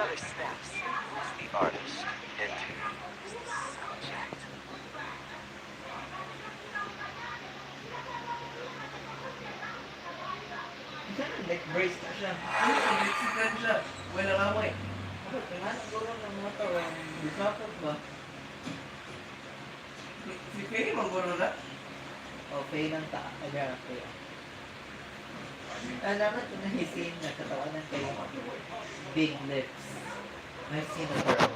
other steps. Who's the artist? Into is the subject. Like brace na siya. Ano, Mexican siya. Walang away. Ano, kailangan ko lang ng mga tao. Bisapot ba? Si Faye, maguro na? O, Faye ng taga. Faye. Alaman ko na hisin na katawanan kay Big Lips. I've seen a girl.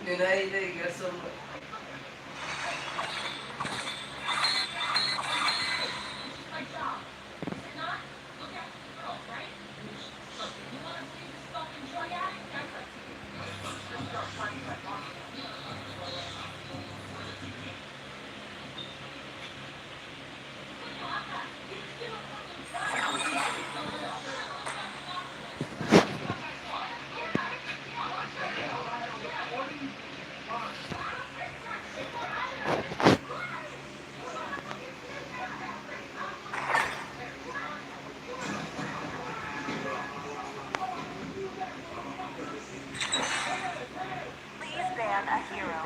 Nunay, gasol. A hero.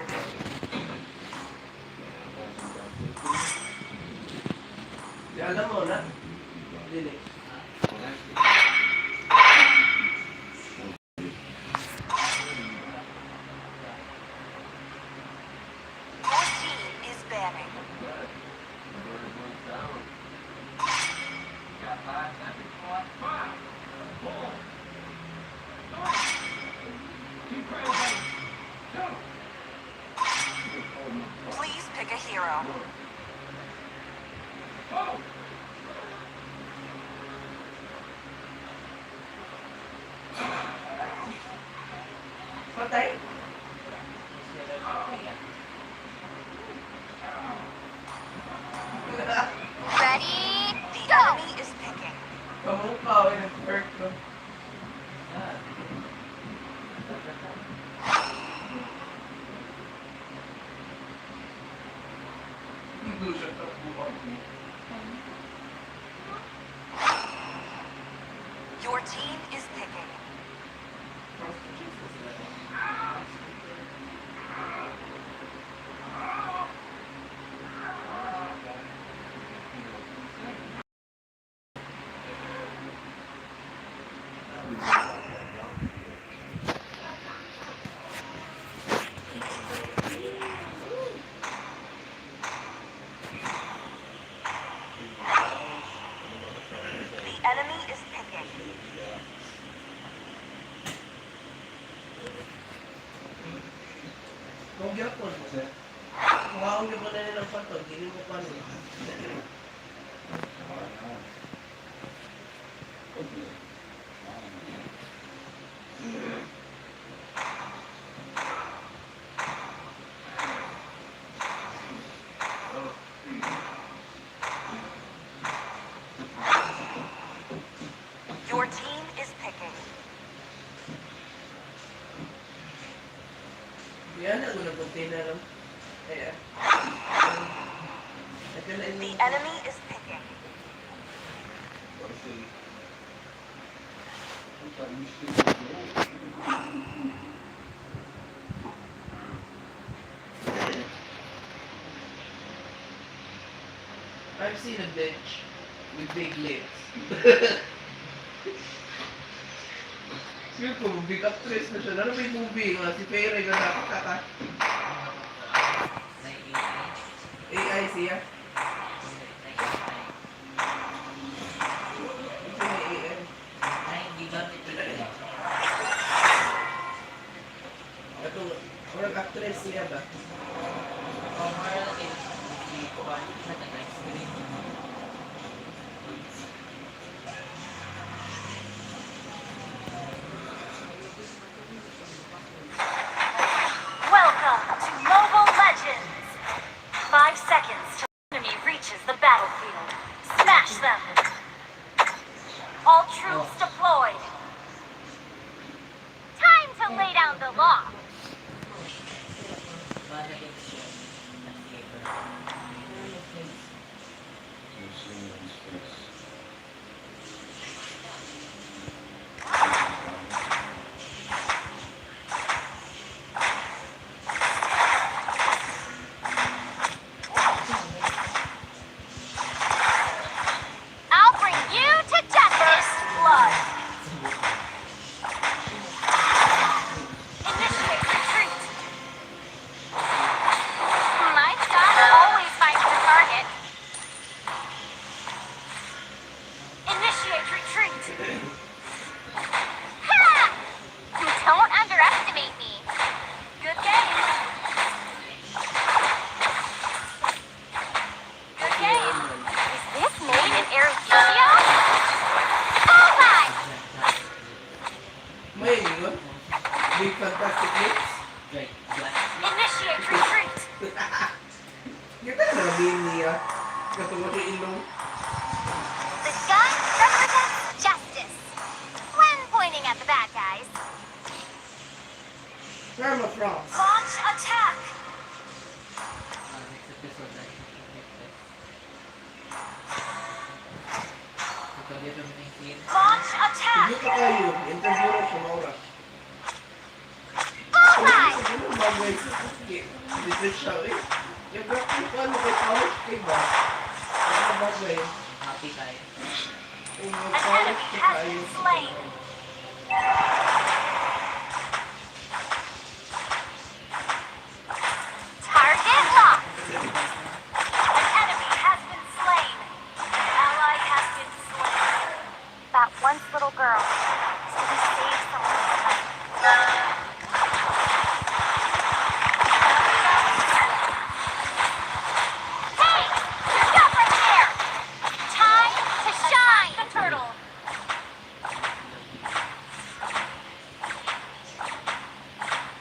Di alam mo na? Dili. Your team is banning. Please pick a hero. Patay? Ready? The enemy is picking. Kamukha, ay nag-perk ko. Hindi siya tapuan. Your team is picking. The enemy is picking. Kung gyapon mo, sir. Kung akong gyapon na nilang patol, hindi mo pa nila. Your team is picking. Yan ang unang container. Ayan. The enemy is picking. I've seen a bitch with big lips. Siguro ko, big actress na siya. Ano ba yung movie nga? Si Faye Ray na napakata. AI siya. Ito may AI. Ito, orang actress siya ba? Welcome to Mobile Legends! 5 seconds till the enemy reaches the battlefield. Smash them! All troops deployed! Time to lay down the law! Big Fantastic Mix. Like, black. Initiate retreat. Kita na nabihin niya. Katulad yung ilong. The gun represents justice. When pointing at the bad guys, Karma Frost. launch attack. Next episode na ito dito miningin. Launch attack. Hindi pa kayo. Interview na siya maura. Bullseye. Ano bagay sa kuski? Dito siya eh. Yung graphic ko ano kay college kay ba? Ano bagay? Happy tayo. Kung An mag-college enemy ka has tayo. been slain. Target locked. An enemy has been slain. An ally has been slain. That once little girl is going to save someone. Hey! You're up right there! Time to shine! The turtle!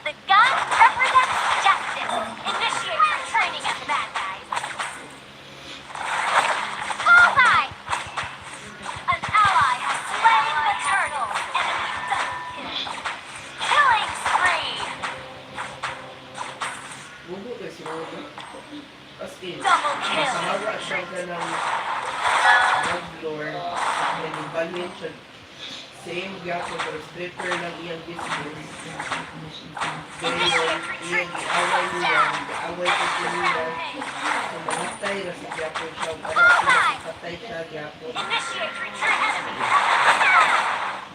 The gun represents justice. Initiate your training at the bad guys. Bullseye! An ally has slain the turtle. Enemy double kill. Killing spree. Bubo kay si Robo. As in, Double kill. masamaga siya ka ng mag-lore. May nibalin siya. Same gyapon pero stripper ng iyang business. Pero iyang iaway niya, iaway ko siya niya. So mamatay na sa gyapon siya. Para patay siya gyapon. Initiate retreat. Enemy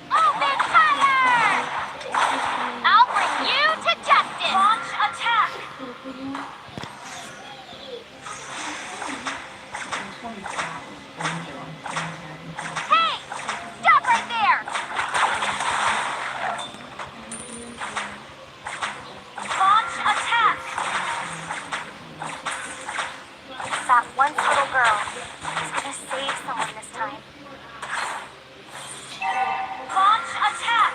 open fire! I'll bring you to justice. Launch attack. Hey! Stop right there! Launch attack! That once little girl is gonna save someone this time. Launch attack!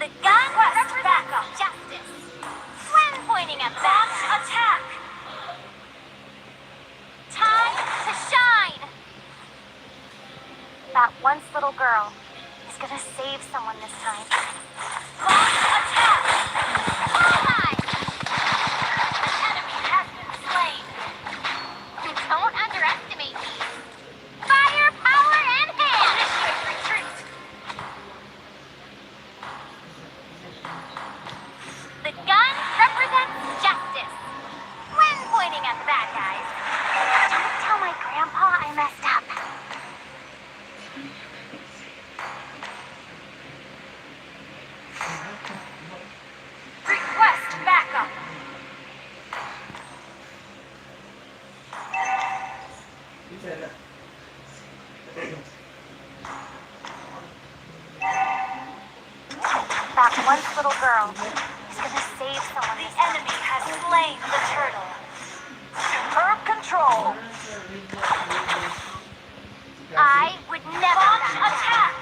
The gun represents justice. When pointing at launch attack! Time to shine! That once little girl is gonna save someone this time. Launch attack! Bullseye! An enemy has been slain. Don't underestimate me. Fire, power, and hand! Initiate retreat! The gun represents justice. When pointing at the bad guys, don't tell my grandpa I messed up. Request backup. Isa na. That once little girl is gonna save someone. The enemy has slain the turtle. Superb control. I would never launch attack.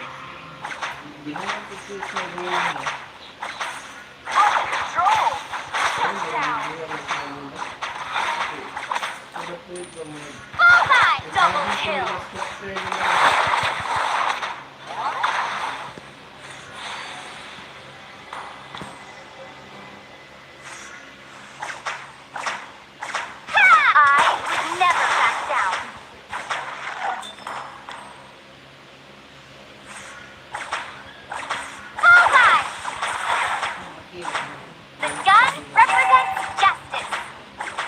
Hindi mo lang kasi siya role niya. Control. Down. Bullseye. Double kill. I would never back down. Bullseye. The gun represents justice.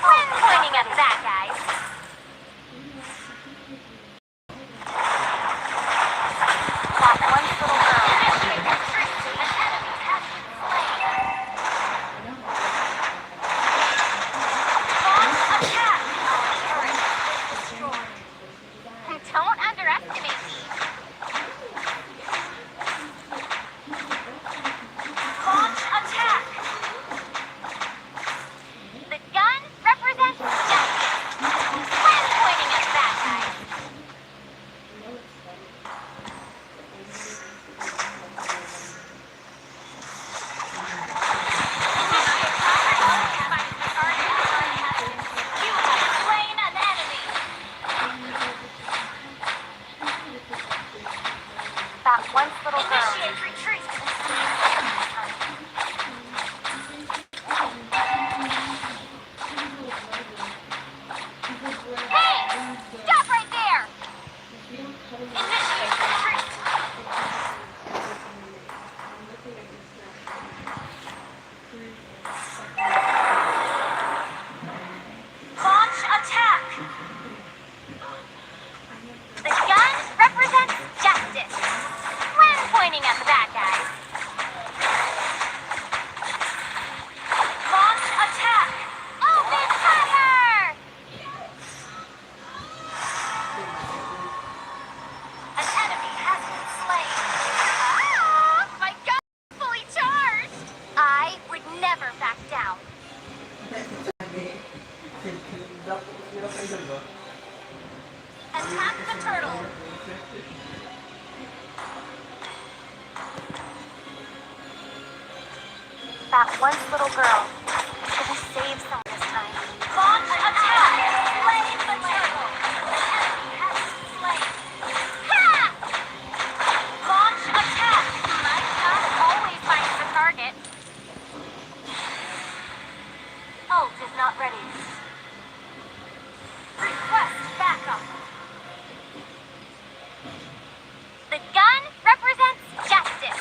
When pointing at bad guys. That once little girl is gonna save someone this time. Launch attack! Slay the turtle! The enemy has been slain. Ha! Launch attack! My gun always finds the target. Ult is not ready. Request backup. The gun represents justice.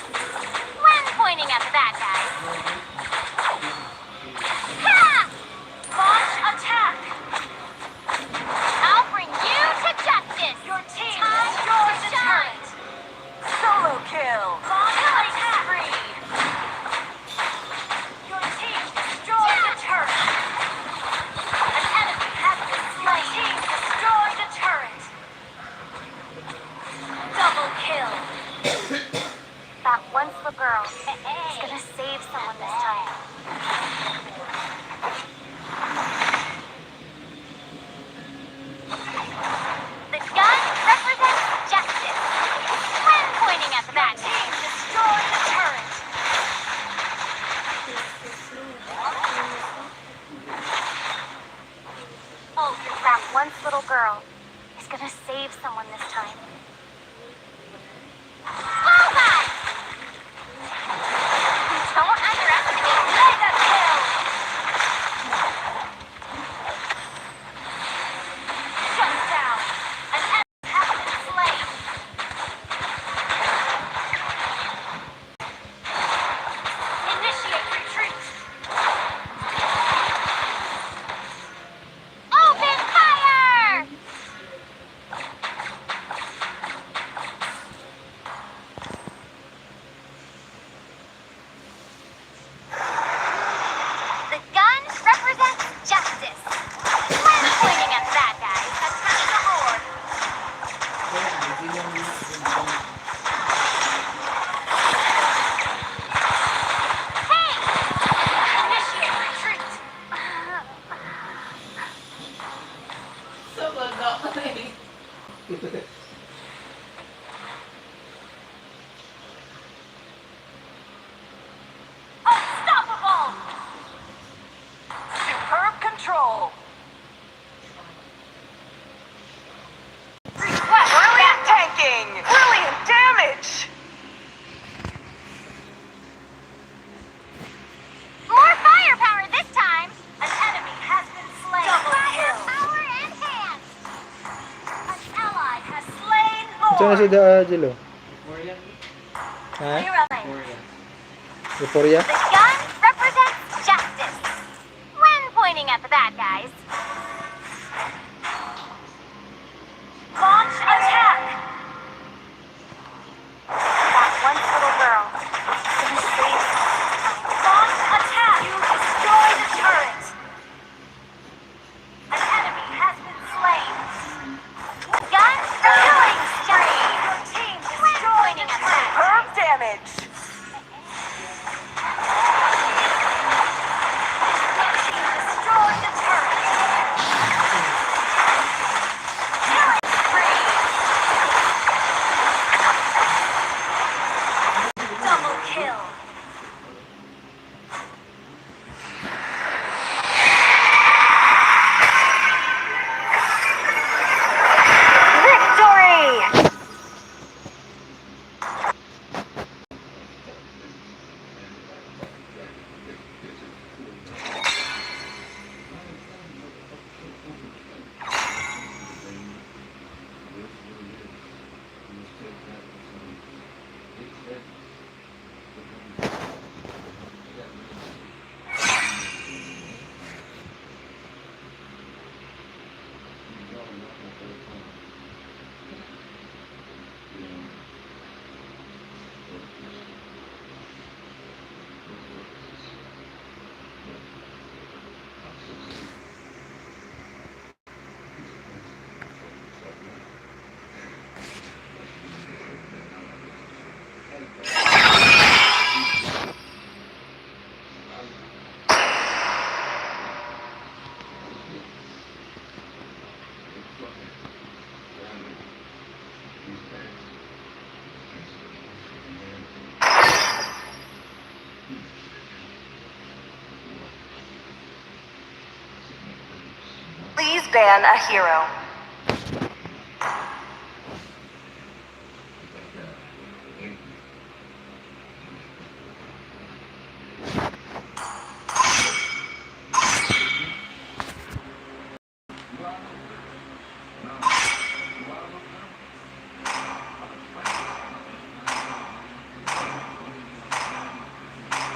When pointing at the bad guys. Ha! Launch attack! I'll bring you to justice. Your team destroys the turret. Solo kill. Launch attack. Free. Your team destroyed the turret. An enemy has been slain. Your team destroyed the turret. Double kill. That once little girl is gonna save someone this time. The gun represents justice. When pointing at the bad team, destroy the turret. Oh, that once little girl is gonna save someone this time. Bullseye! Don't underestimate mega kill! Shut down! An enemy has been slain! Initiate retreat! Open fire! The gun represents justice. When pointing at the bad guys, attack the horde. Hey! Initiate retreat. So good. Unstoppable! Superb control. Request Brilliant tanking! Brilliant damage! more firepower this time. An enemy has been slain. Double kill. Power enhanced. An ally has slain Saan na si Lord. Angelo? Korean. Ha? Realize. Korean. Euphoria? The gun represents justice. When pointing at the bad guys. Launch attack! That once little girl is gonna save someone. Launch attack! You destroy the turret! An enemy has been slain. Gun killing spree! Your team destroyed the turret! Superb damage! Destroy the turret! Killing spree! Double kill! Victory! ban a hero.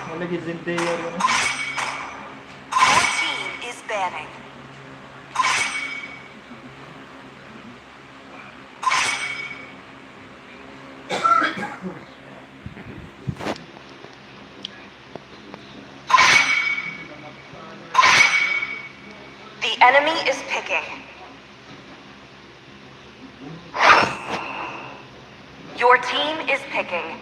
Malagi Zendaya yun. Your team is banning. The enemy is picking. Your team is picking.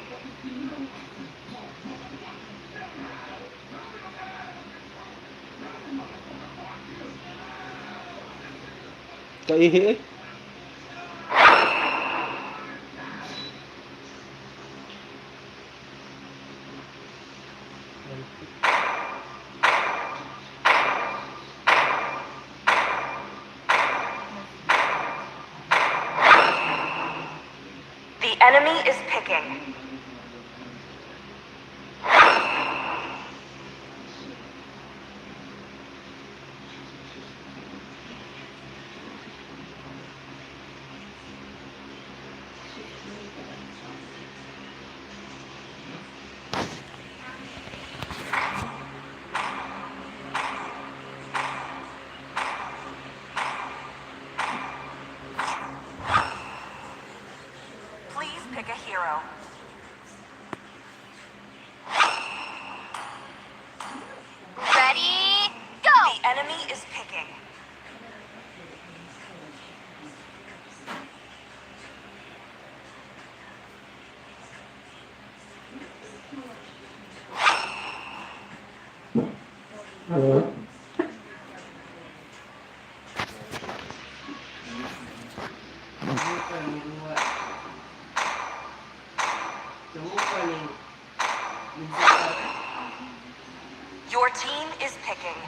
Kaihi eh. The enemy is picking. Please pick a hero. Ready, go! The enemy is picking. Your team is picking.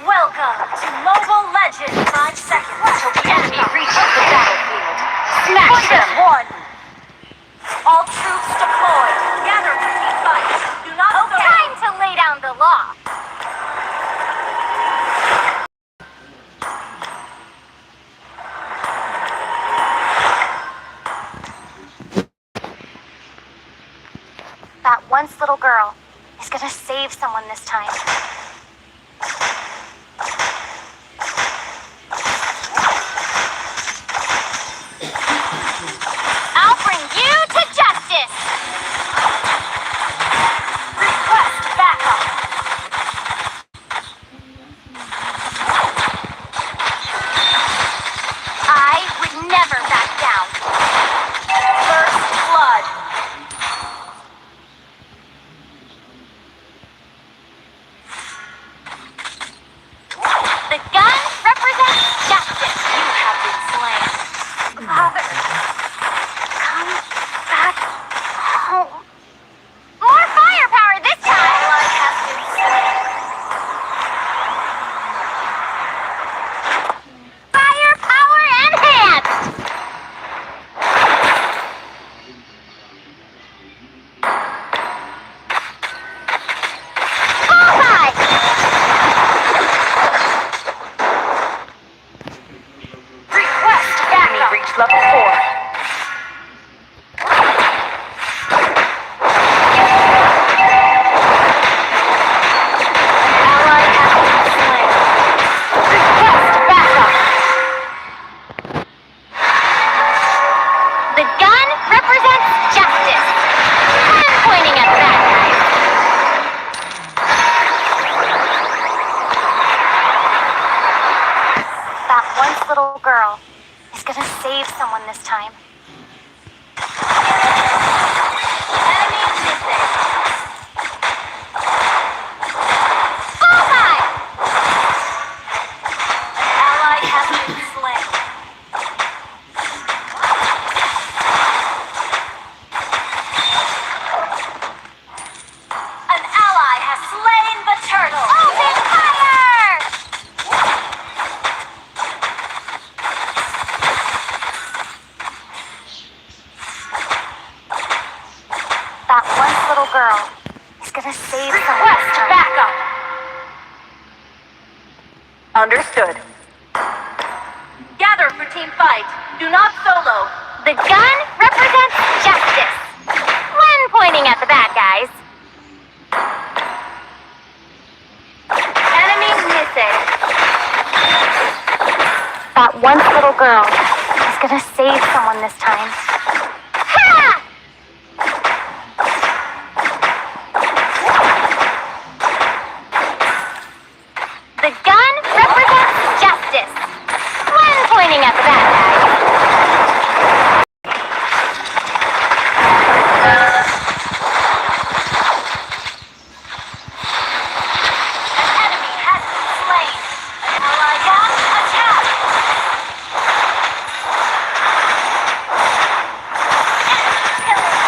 Welcome to Mobile Legends! 5 seconds until the enemy reaches the battlefield. Smash them! One! All troops deployed! Gather for the fight! Do not time to lay down the law! That once little girl is gonna save someone this time. I'll bring you to justice! Request backup! I would never back down. First blood. The gun represents justice. You have been slain. Father, come back home. More firepower this time. Blood has been slain. Firepower enhanced. once little girl is gonna save someone this time. Enemy missing. Bullseye! An ally has been slain. An ally has slain the turtle. Open fire! That once little girl is gonna save someone this time. Backup. Understood. Gather for team fight. Do not solo. The gun represents justice when pointing at the bad guys. Enemy missing. That once little girl is gonna save someone this time. Ha! The gun represents justice when pointing at the bad guys. An enemy has been slain. An ally down. Attack! Enemy killing.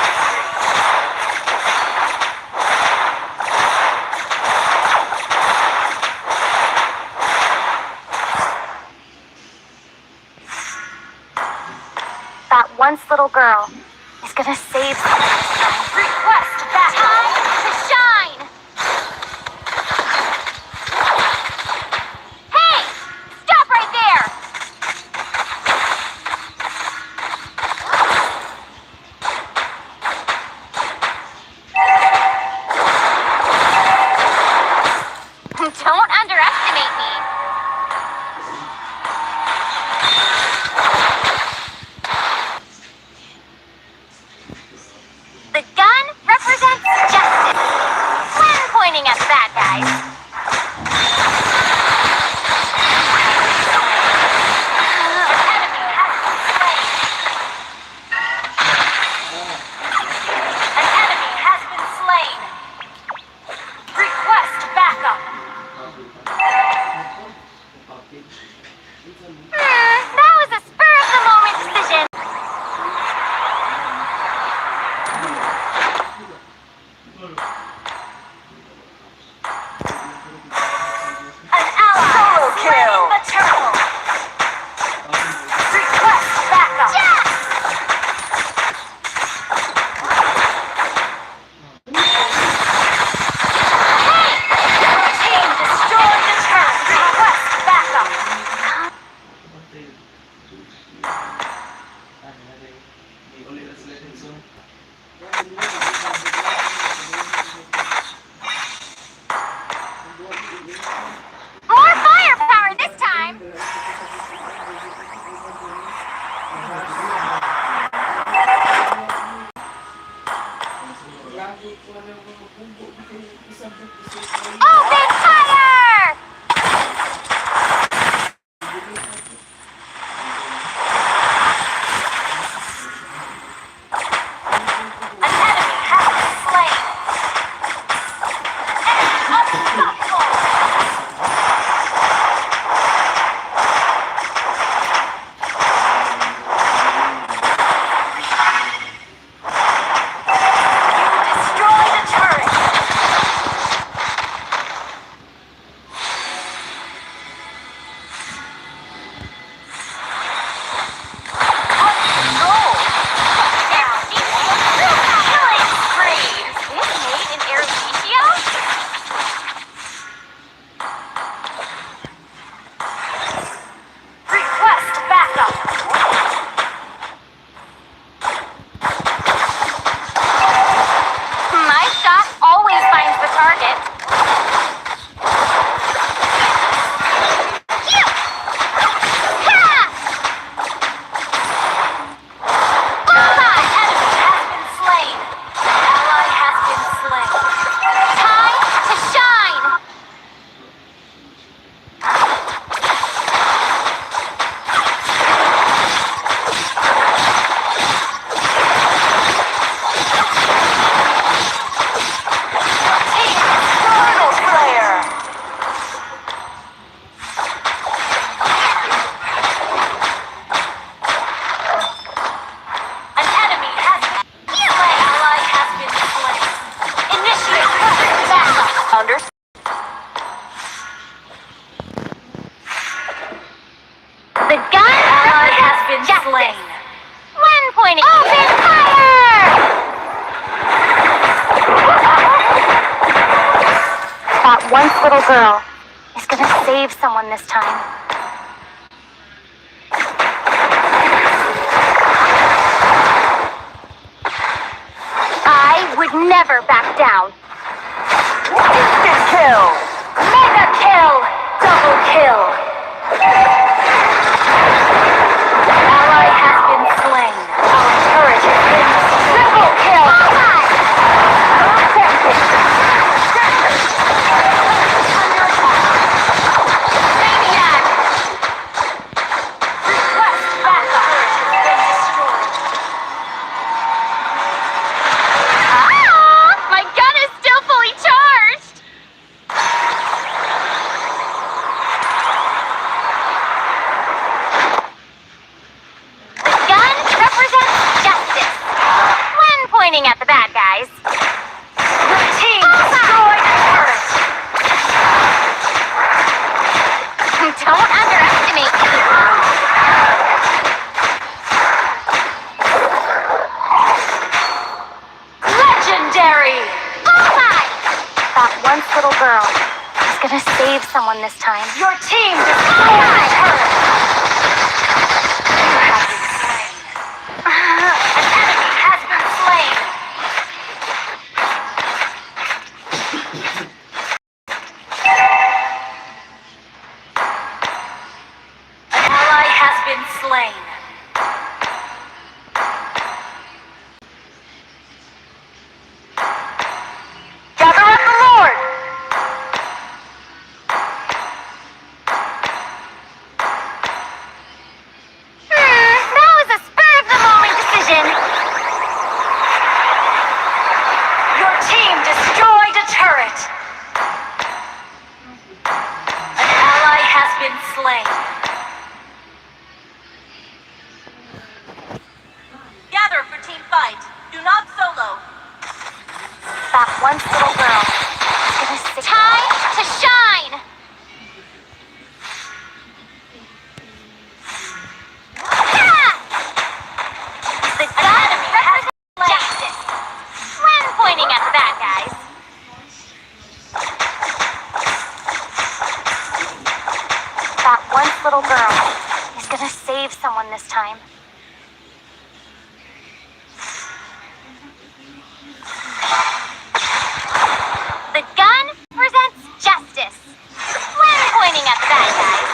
That once little girl is gonna save someone this time. Request back. Time to shine. Hey! Stop right there! Don't underestimate me. The gun represents justice when pointing at the bad guys. An enemy has been slain. An enemy has been slain. Request backup. That was a spur of the moment decision. An ally Solo has kill. slain the turtle. Request backup. Hey! Your team destroyed the turret. Request backup. once little girl is gonna save someone this time. I would never back down. Instant kill! Mega kill! Double kill! Ally has been slain. Our turret has been triple kill! Under attack! Maniac! Request backup! Turret has been destroyed. Ah! My gun is still fully charged! The gun represents justice when pointing at the bad guys. Your team destroyed a turret! Don't underestimate me. Legendary! Bullseye! That once little girl is gonna save someone this time. Your team destroyed a turret! You have been slain. An enemy has been slain! An ally has been slain. Gather up the Lord! That was a spur-of-the-moment decision. Your team destroyed a turret. An ally has been slain. Gather for team fight. Do not solo. That once little girl is gonna save. Time to shine! Yeah! The gun represents justice when pointing at the bad guys. That once little girl is gonna save someone this time. The gun represents justice when pointing at the bad guys.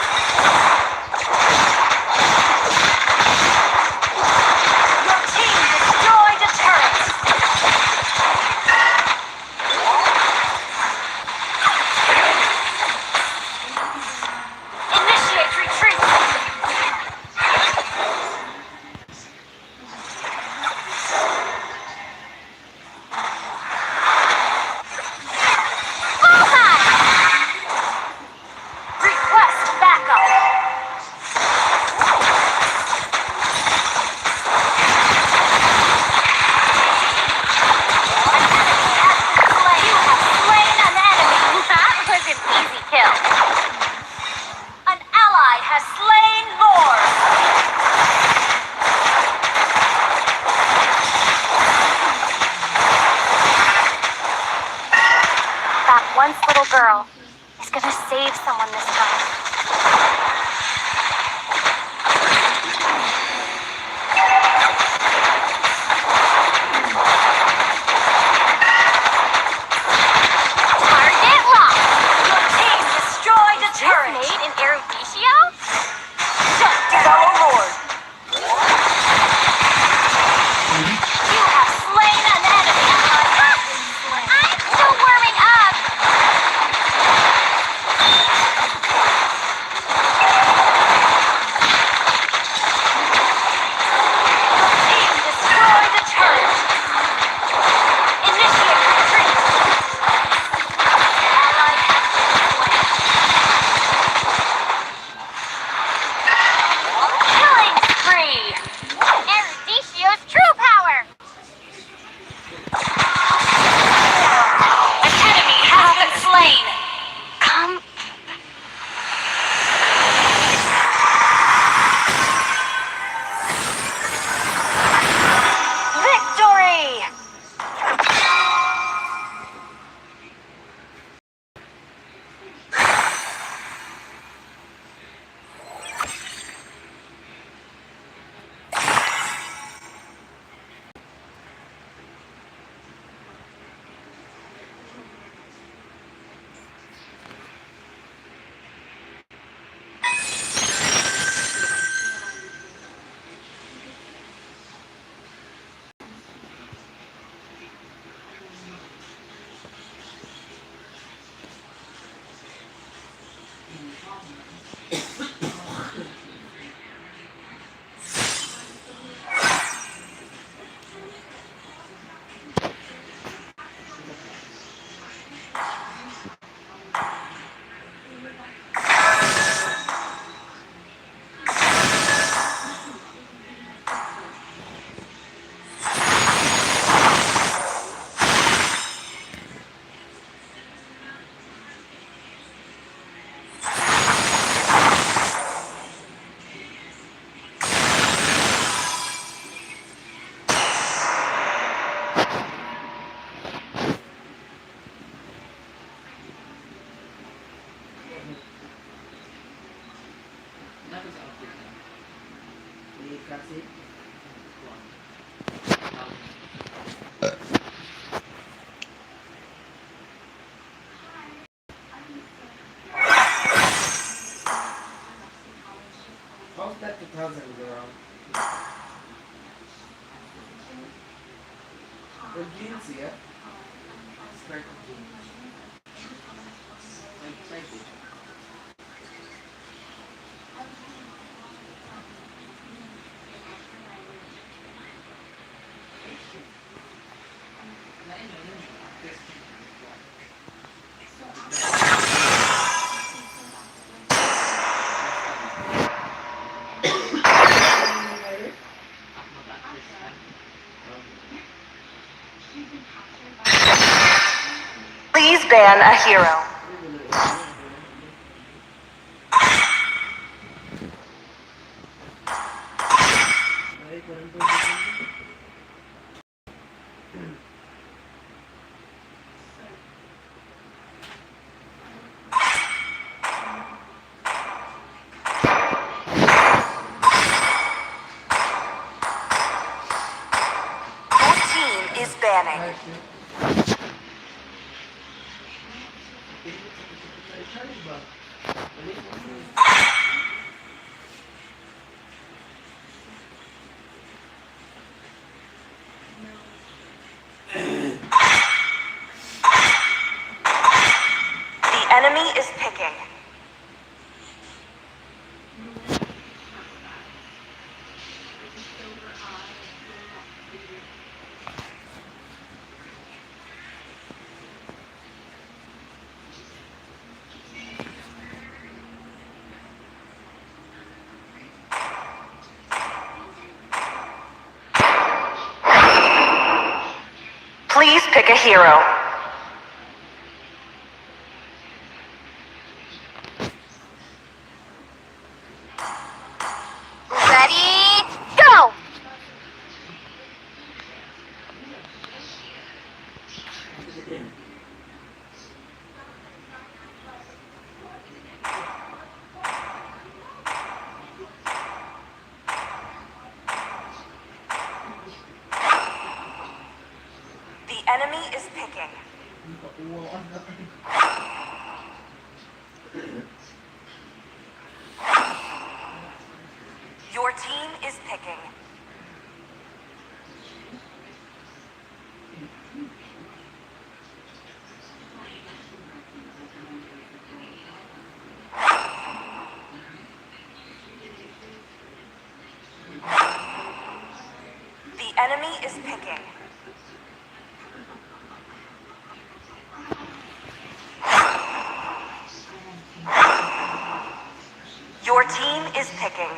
Your team destroyed a turret. Initiate retreat. once little girl is gonna save someone this time. Target locked! Your team destroyed a turret! Made in Eruditio? Shut down, Lord! You have slain an enemy! I'm still warming up! Dapat sa outfit na. Kasi, how's that 2,000 girl? The jeans, yeah? Start of June. Try to. Lain na yun. Please ban a hero. Ay, 40. Your team is banning. The enemy is picking. Please pick a hero. Ready, go! The enemy is picking. Your team is picking. The enemy is picking. Your team is picking.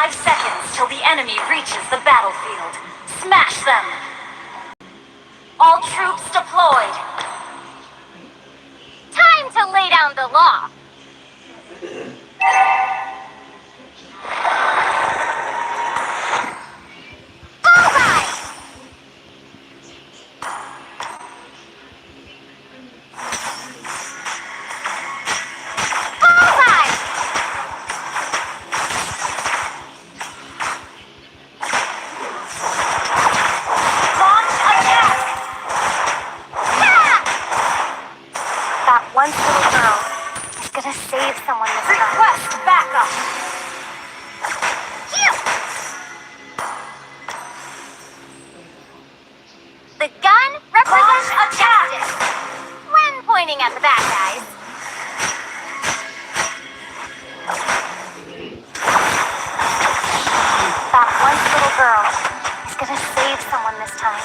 5 seconds till the enemy reaches the battlefield. Smash them! All troops deployed. Time to lay down the law. Bullseye! Bullseye! Launch attack! Yeah! That one little girl is gonna save someone this time. Request backup! Phew! The gun represents justice when pointing at the bad guys. That one little girl is gonna save someone this time.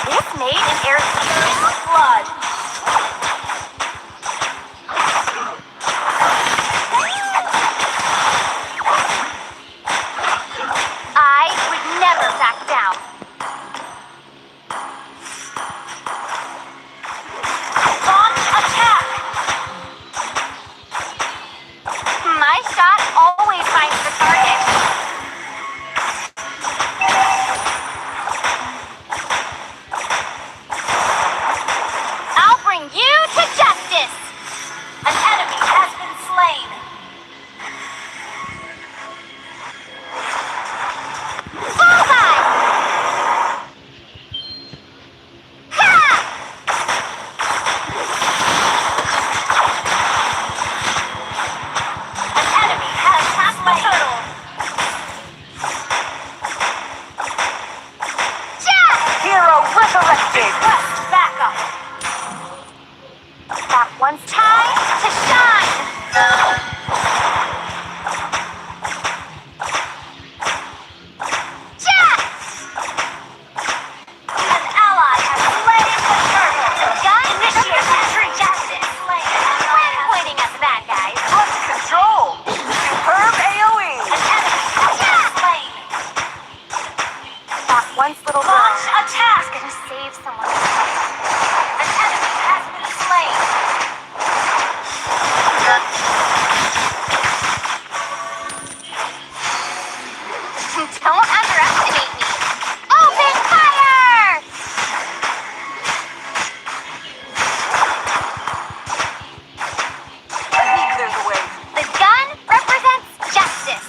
This made an air blood. I would never back down. Launch attack! My shot always finds the target. I'll bring you to justice! An enemy has been slain. Bullseye! Ha! An enemy has passed the hurdle. Yeah! Hero resurrected. Request backup. That one's time to shine. Yeah! An ally has slain the turtle. The gun initiates retreat. Justice slain. When pointing at the bad guys. Clutch control. Superb AoE. An enemy has been slain. That once little girl Launch attack. is gonna save someone. An enemy has been slain. Don't underestimate me. Open fire! Let me clear the way. The gun represents justice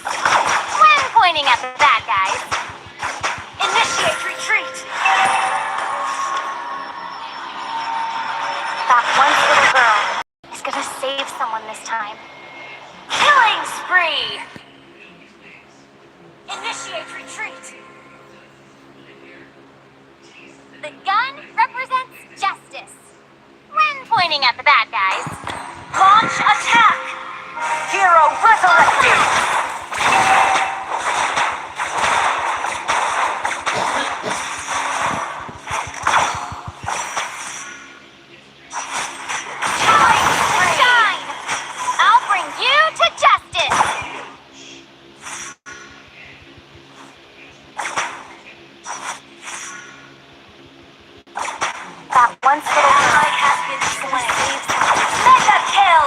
when pointing at the bad guys. Initiate retreat. That one little girl is gonna save someone this time. Killing spree. Initiate retreat. The gun represents justice when pointing at the bad guys. Launch attack. Hero resurrected. Shine! I'll bring you to justice! That once little ally has been slain. Mega kill!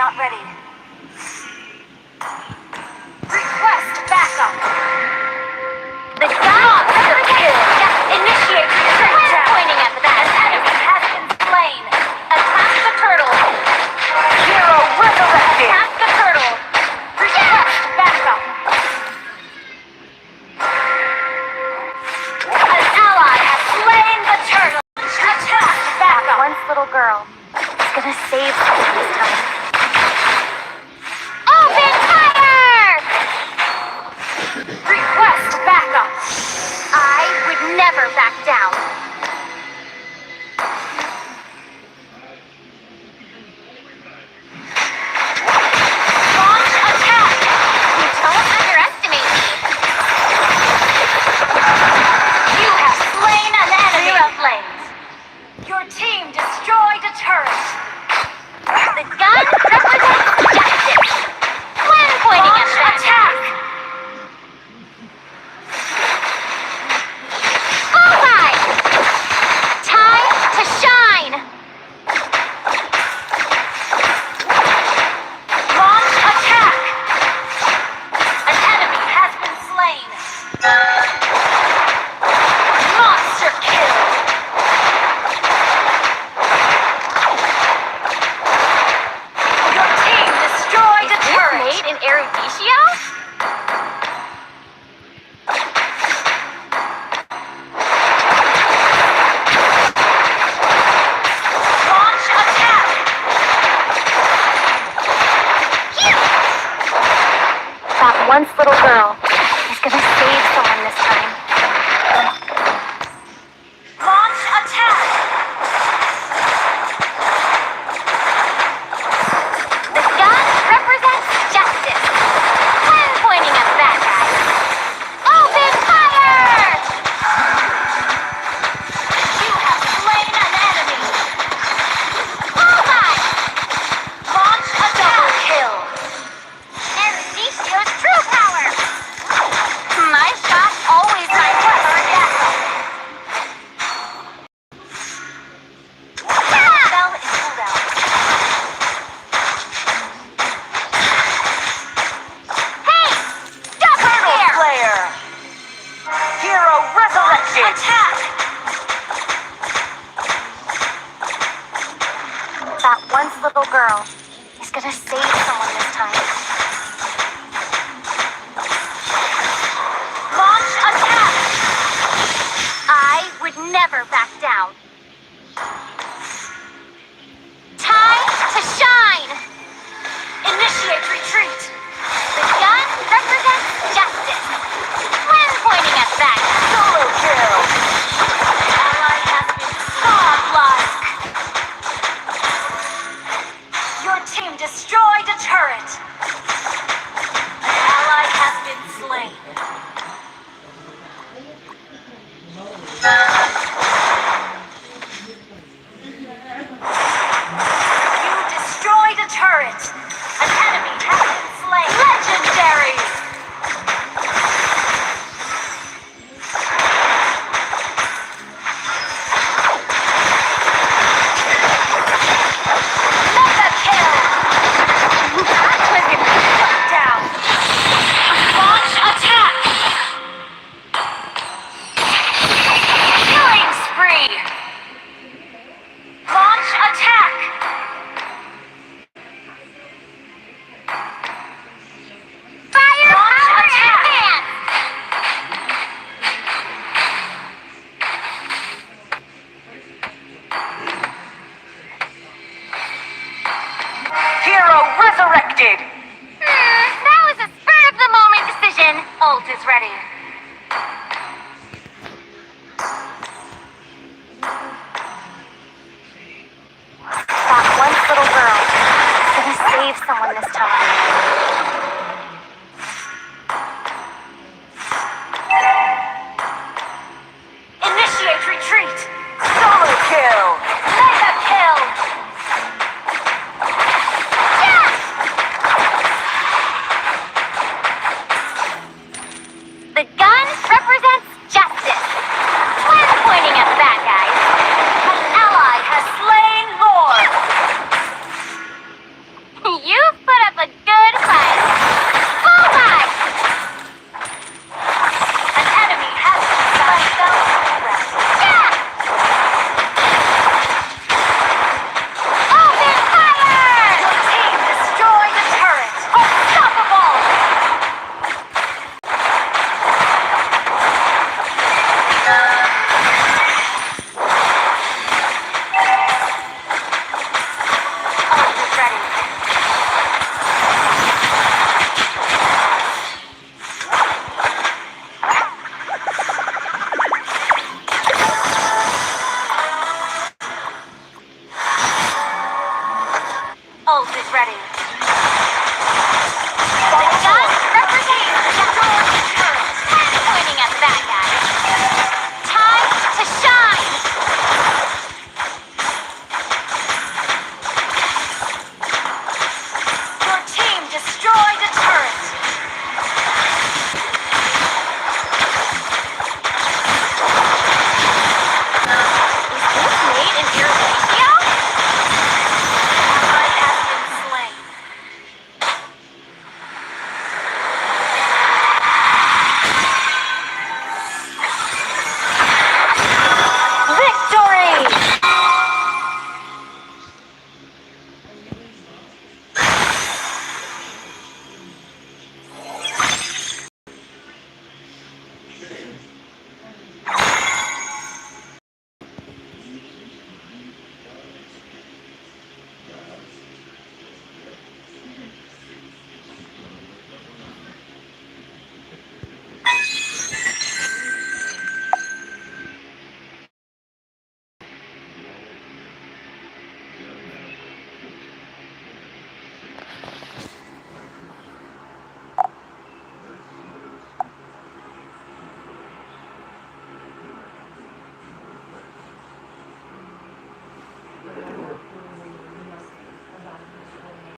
not ready. Request backup. The gun represents initiate retreat. We're Pointing at the bad Enemy has been slain. Attack the turtle. Hero resurrected. Attack the turtle. Request backup. An ally has slain the turtle. Attack backup. Once little girl is gonna save someone this time. Open fire! Request backup. I would never back down. Launch attack. Don't underestimate me. You have slain an enemy. Zero flames. Your team destroyed a turret. The gun represents justice. When pointing at Launch them. attack. Bullseye! Time to shine! Launch attack. An enemy has been slain. Monster kill. Your team destroyed a This turret. made in Eruditio? Launch attack. That once little girl is gonna save someone this time. Launch attack. The gun represents justice. When pointing at the bad guys. Open fire! You have slain an enemy. Bullseye! Launch a double kill. Eruditio's true power! My shot always finds cover death. Spell is pulled out. Hey! Double Turtle here! Slayer. Hero resurrected. Attack. That once little girl is gonna save someone this time. Launch attack. I would never back down. Time to shine! Initiate retreat. The gun represents justice. When pointing at bad guys. Solo kill. Ally has been godlike. Your team destroyed a turret. An ally has been slain. You destroyed a turret. An enemy has been slain. Legendary. Mega kill. That was impressive. Down. Launch attack. Killing spree. Launch attack. Fire Launch power attack. advance! Hero resurrected. That was a spur of the moment decision. Ult is ready.